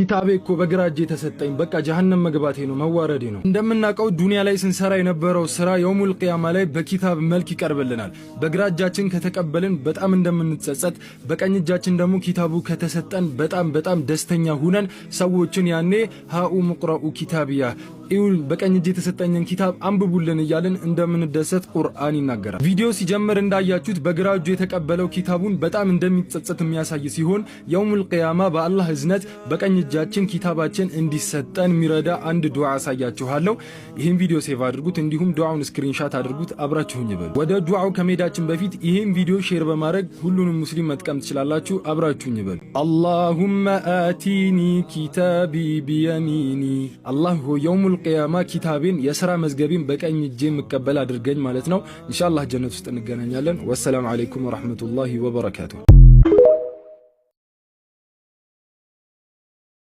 ኪታቤ እኮ በግራ እጄ ተሰጠኝ፣ በቃ ጀሃነም መግባቴ ነው፣ መዋረዴ ነው። እንደምናውቀው ዱንያ ላይ ስንሰራ የነበረው ስራ የውሙል ቂያማ ላይ በኪታብ መልክ ይቀርብልናል። በግራ እጃችን ከተቀበልን በጣም እንደምንጸጸት፣ በቀኝ እጃችን ደግሞ ኪታቡ ከተሰጠን በጣም ደስተኛ ሁነን ሰዎችን ያኔ ሃኡ ሙቅረኡ ኪታቢያ ይሁን በቀኝ እጄ የተሰጠኝን ኪታብ አንብቡልን እያልን እንደምንደሰት ቁርአን ይናገራል። ቪዲዮ ሲጀምር እንዳያችሁት በግራ እጁ የተቀበለው ኪታቡን በጣም እንደሚጸጸት የሚያሳይ ሲሆን የውሙል ቂያማ በአላህ እዝነት በቀኝ እጃችን ኪታባችን እንዲሰጠን የሚረዳ አንድ ዱዓ አሳያችኋለሁ። ይህን ቪዲዮ ሴቭ አድርጉት፣ እንዲሁም ዱዓውን ስክሪንሻት አድርጉት። አብራችሁኝ ይበሉ። ወደ ዱዓው ከመሄዳችን በፊት ይህን ቪዲዮ ሼር በማድረግ ሁሉንም ሙስሊም መጥቀም ትችላላችሁ። አብራችሁኝ ይበሉ። አላሁመ አቲኒ ኪታቢ ቢየሚኒ። አላህ ሆይ የውሙል ቂያማ ኪታቤን የሥራ መዝገቤን በቀኝ እጄ መቀበል አድርገኝ ማለት ነው። ኢንሻአላህ ጀነት ውስጥ እንገናኛለን። ወሰላሙ አለይኩም ወራህመቱላሂ ወበረካቱሁ።